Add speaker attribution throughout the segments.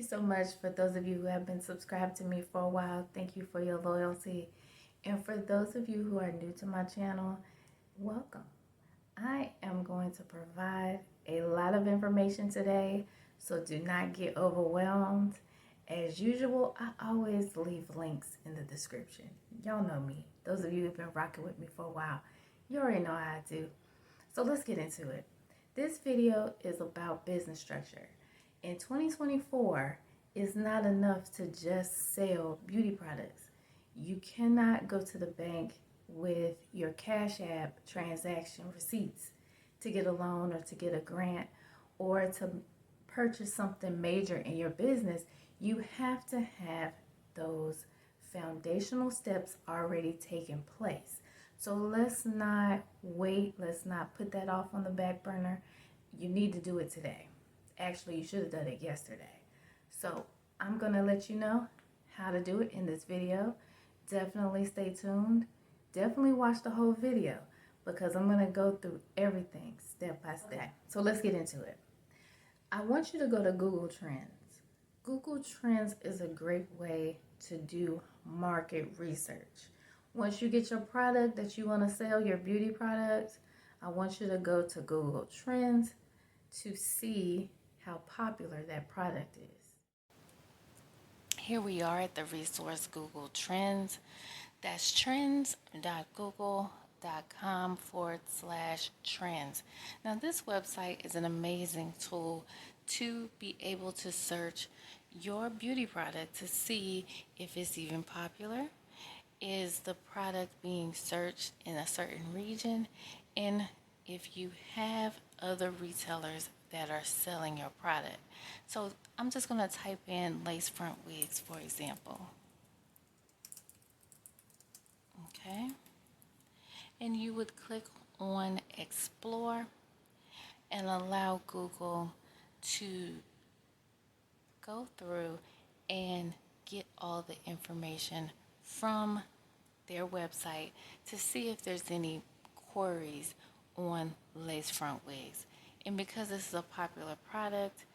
Speaker 1: so much for those of you who have been subscribed to me for a while. Thank you for your loyalty. And for those of you who are new to my channel, welcome. I am going to provide a lot of information today, so do not get overwhelmed. As usual, I always leave links in the description. Y'all know me. Those of you who've been rocking with me for a while, you already know how I do. So let's get into it. This video is about business structure. In 2024, it's not enough to just sell beauty products. You cannot go to the bank with your Cash App transaction receipts to get a loan or to get a grant or to purchase something major in your business. You have to have those foundational steps already taken place. So let's not wait. Let's not put that off on the back burner. You need to do it today. Actually, you should have done it yesterday. So I'm going to let you know how to do it in this video. Definitely stay tuned. Definitely watch the whole video because I'm going to go through everything step by step. So let's get into it. I want you to go to Google Trends. Google Trends is a great way to do market research. Once you get your product that you want to sell, your beauty products, I want you to go to Google Trends to see how popular that product is. Here we are at the resource Google Trends. That's trends.google.com/trends. Now this website is an amazing tool to be able to search your beauty product to see if it's even popular. Is the product being searched in a certain region? And if you have other retailers that are selling your product. So I'm just going to type in lace front wigs, for example. Okay. And you would click on Explore and allow Google to go through and get all the information from their website to see if there's any queries on lace front wigs. And because this is a popular product,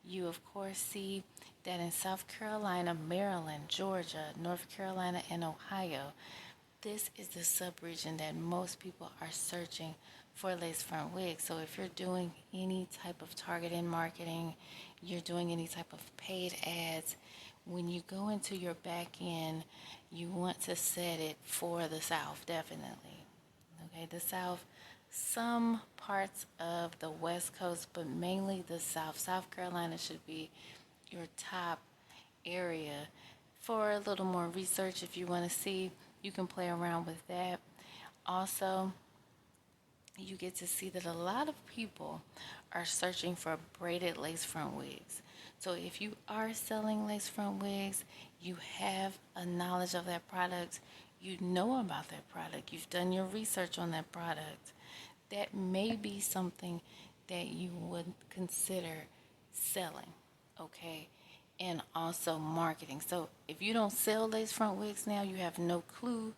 Speaker 1: you of course see that in South Carolina, Maryland, Georgia, North Carolina, and Ohio, this is the sub-region that most people are searching for lace front wigs. So if you're doing any type of targeted marketing, you're doing any type of paid ads, when you go into your back end, you want to set it for the South, definitely. Okay, the South, some parts of the West Coast, but mainly the South. South Carolina should be your top area. For a little more research, if you want to see, you can play around with that. Also, you get to see that a lot of people are searching for braided lace front wigs. So if you are selling lace front wigs, you have a knowledge of that product, you know about that product, you've done your research on that product, that may be something that you would consider selling, okay? And also marketing. So if you don't sell lace front wigs now, you have no clue.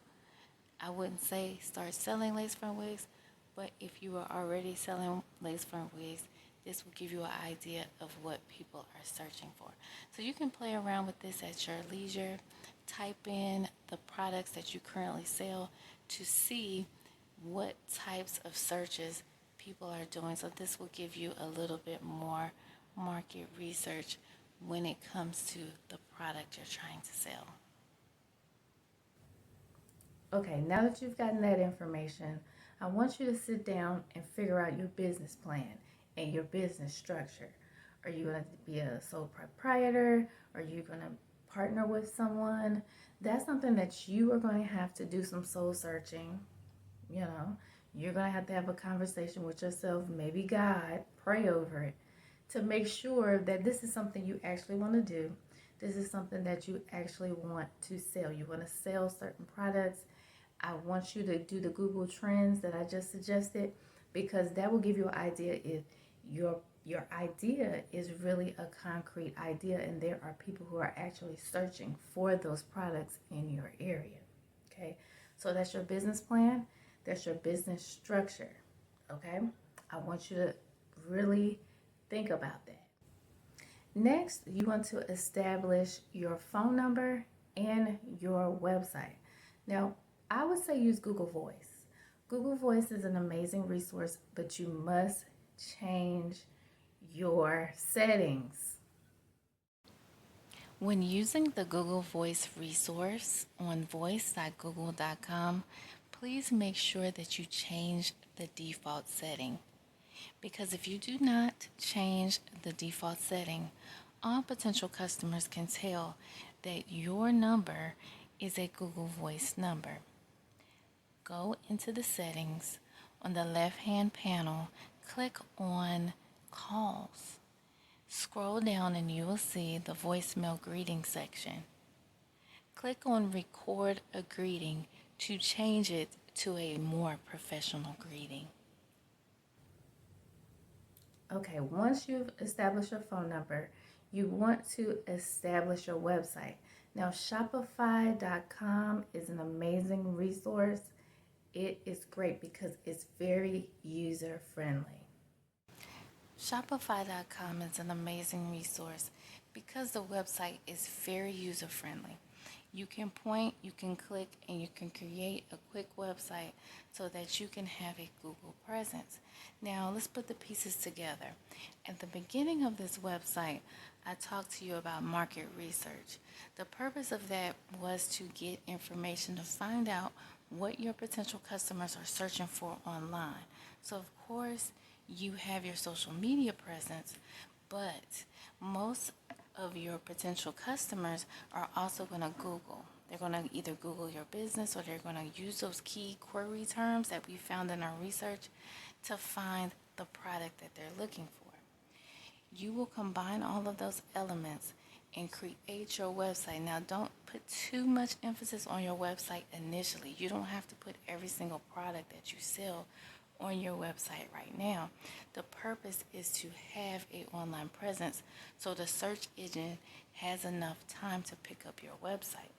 Speaker 1: I wouldn't say start selling lace front wigs, but if you are already selling lace front wigs, this will give you an idea of what people are searching for. So you can play around with this at your leisure. Type in the products that you currently sell to see what types of searches people are doing. So this will give you a little bit more market research when it comes to the product you're trying to sell. Okay, now that you've gotten that information, I want you to sit down and figure out your business plan and your business structure. Are you going to be a sole proprietor? Are you going to partner with someone? That's something that you are going to have to do some soul searching. You know, you're going to have a conversation with yourself, maybe God, pray over it, to make sure that this is something you actually want to do. This is something that you actually want to sell. You want to sell certain products. I want you to do the Google Trends that I just suggested, because that will give you an idea if your idea is really a concrete idea and there are people who are actually searching for those products in your area. Okay, so that's your business plan. That's your business structure. Okay, I want you to really think about that.
Speaker 2: Next, you want to establish your phone number and your website. Now, I would say use Google Voice. Google Voice is an amazing resource, but you must change your settings.
Speaker 1: When using the Google Voice resource on voice.google.com, please make sure that you change the default setting. Because if you do not change the default setting, all potential customers can tell that your number is a Google Voice number. Go into the settings. On the left-hand panel, click on Calls. Scroll down and you will see the voicemail greeting section. Click on Record a Greeting to change it to a more professional greeting.
Speaker 2: Okay, once you've established your phone number, you want to establish your website. Now, Shopify.com is an amazing resource. It is great because it's very user friendly.
Speaker 1: Shopify.com is an amazing resource because the website is very user friendly. You can point, you can click, and you can create a quick website so that you can have a Google presence. Now, let's put the pieces together. At the beginning of this website, I talked to you about market research. The purpose of that was to get information to find out what your potential customers are searching for online. So, of course, you have your social media presence, but most of your potential customers are also going to Google. They're going to either Google your business or they're going to use those key query terms that we found in our research to find the product that they're looking for. You will combine all of those elements and create your website. Now, don't put too much emphasis on your website initially. You don't have to put every single product that you sell on your website right now. The purpose is to have an online presence so the search engine has enough time to pick up your website.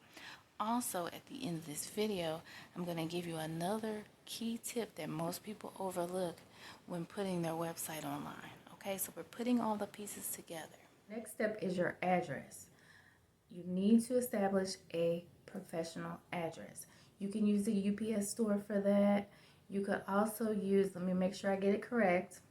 Speaker 1: Also, at the end of this video, I'm going to give you another key tip that most people overlook when putting their website online. Okay, so we're putting all the pieces together.
Speaker 2: Next step is your address. You need to establish a professional address. You can use the UPS store for that. You could also use, let me make sure I get it correct,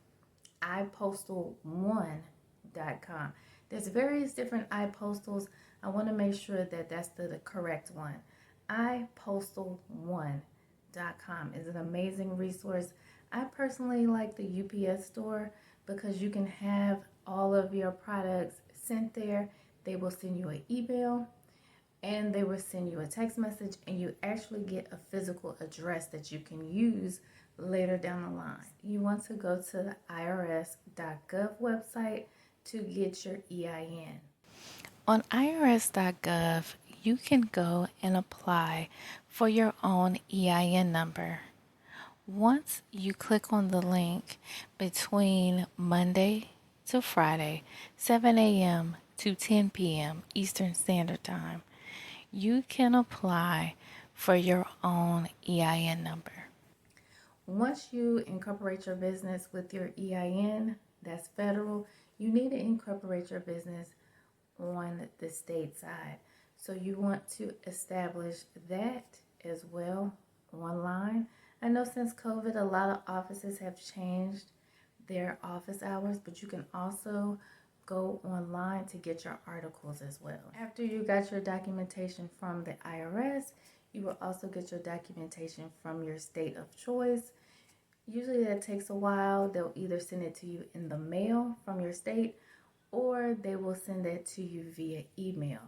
Speaker 2: ipostal1.com. There's various different iPostals. I want to make sure that that's the correct one. ipostal1.com is an amazing resource. I personally like the UPS store because you can have all of your products sent there. They will send you an email and they will send you a text message, and you actually get a physical address that you can use later down the line. You want to go to the irs.gov website to get your EIN.
Speaker 1: On irs.gov, you can go and apply for your own EIN number. Once you click on the link between Monday to Friday, 7 a.m. to 10 p.m. Eastern Standard Time, you can apply for your own EIN number.
Speaker 2: Once you incorporate your business with your EIN, that's federal, you need to incorporate your business on the state side. So you want to establish that as well online. I know since COVID, a lot of offices have changed their office hours, but you can also go online to get your articles as well. After you got your documentation from the IRS, you will also get your documentation from your state of choice. Usually that takes a while. They'll either send it to you in the mail from your state or they will send it to you via email.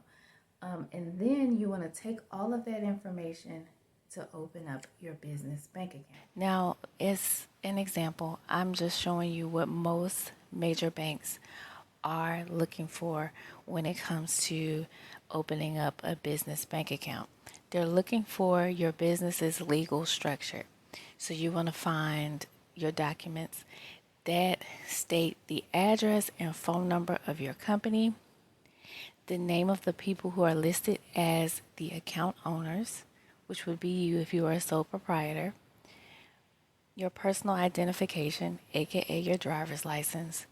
Speaker 2: And then you want to take all of that information to open up your business bank account.
Speaker 1: Now, as an example, I'm just showing you what most major banks are looking for when it comes to opening up a business bank account. They're looking for your business's legal structure. So you want to find your documents that state the address and phone number of your company, the name of the people who are listed as the account owners, which would be you if you are a sole proprietor, your personal identification, aka your driver's license.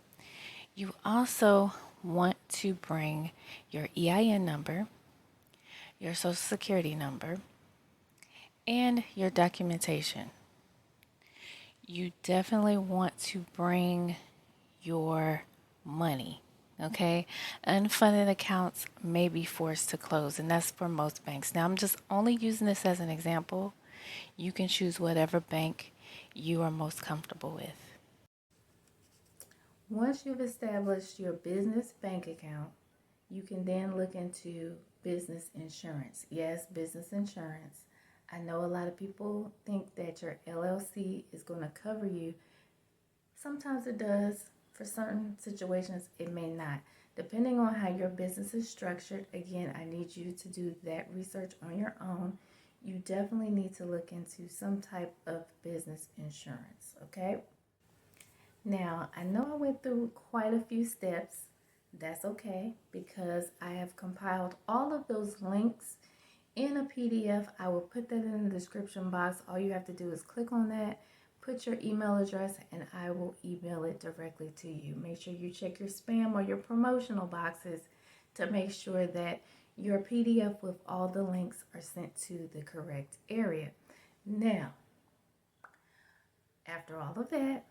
Speaker 1: You also want to bring your EIN number, your social security number, and your documentation. You definitely want to bring your money. Okay, unfunded accounts may be forced to close, and that's for most banks. Now, I'm just only using this as an example. You can choose whatever bank you are most comfortable with.
Speaker 2: Once you've established your business bank account, you can then look into business insurance. Yes, business insurance. I know a lot of people think that your LLC is going to cover you. Sometimes it does. For certain situations, it may not. Depending on how your business is structured, again, I need you to do that research on your own. You definitely need to look into some type of business insurance, okay? Now, I know I went through quite a few steps. That's okay because I have compiled all of those links in a PDF. I will put that in the description box. All you have to do is click on that, put your email address, and I will email it directly to you. Make sure you check your spam or your promotional boxes to make sure that your PDF with all the links are sent to the correct area. Now, after all of that,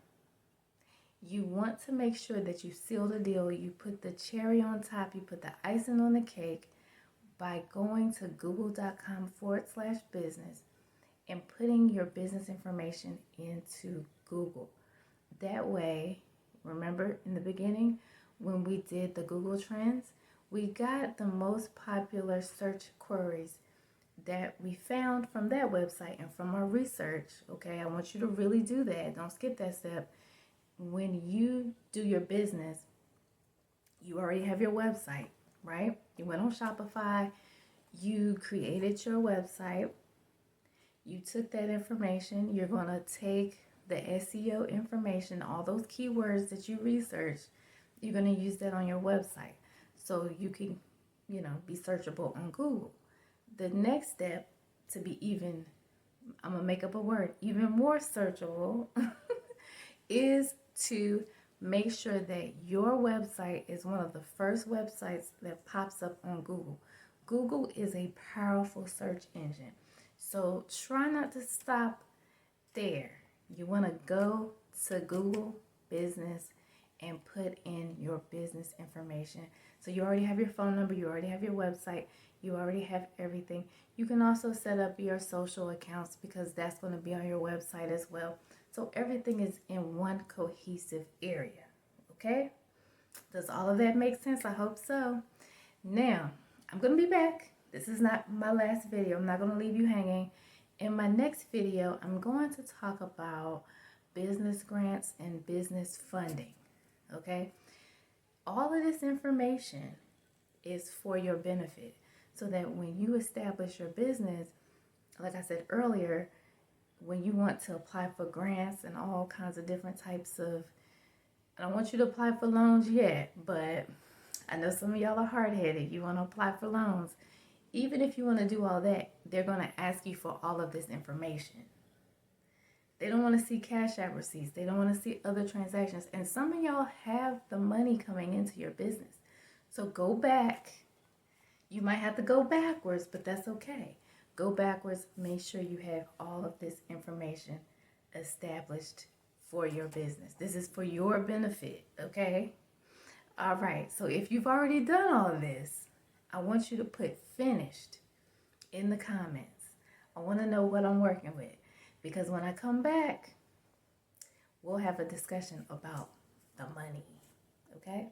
Speaker 2: you want to make sure that you seal the deal. You put the cherry on top, you put the icing on the cake by going to google.com/business and putting your business information into Google. That way, remember in the beginning when we did the Google Trends, we got the most popular search queries that we found from that website and from our research. Okay, I want you to really do that. Don't skip that step. When you do your business, you already have your website, right? You went on Shopify, you created your website, you took that information, you're going to take the SEO information, all those keywords that you researched, you're going to use that on your website so you can, be searchable on Google. The next step to be even, I'm going to make up a word, even more searchable is to make sure that your website is one of the first websites that pops up on Google. Google is a powerful search engine. So try not to stop there. You want to go to Google Business and put in your business information. So you already have your phone number, you already have your website, you already have everything. You can also set up your social accounts because that's going to be on your website as well. So everything is in one cohesive area. Okay? Does all of that make sense? I hope so. Now, I'm going to be back. This is not my last video. I'm not going to leave you hanging. In my next video, I'm going to talk about business grants and business funding. Okay? All of this information is for your benefit so that when you establish your business, like I said earlier, when you want to apply for grants and all kinds of different types of, I don't want you to apply for loans yet, but I know some of y'all are hard-headed. You want to apply for loans. Even if you want to do all that, they're going to ask you for all of this information. They don't want to see cash app receipts. They don't want to see other transactions. And some of y'all have the money coming into your business. So go back. You might have to go backwards, but that's okay. Go backwards. Make sure you have all of this information established for your business. This is for your benefit, okay? All right. So if you've already done all of this, I want you to put finished in the comments. I want to know what I'm working with because when I come back, we'll have a discussion about the money, okay?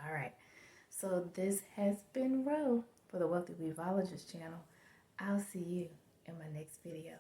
Speaker 2: All right. So this has been Ro for the Wealthy Weavologist channel. I'll see you in my next video.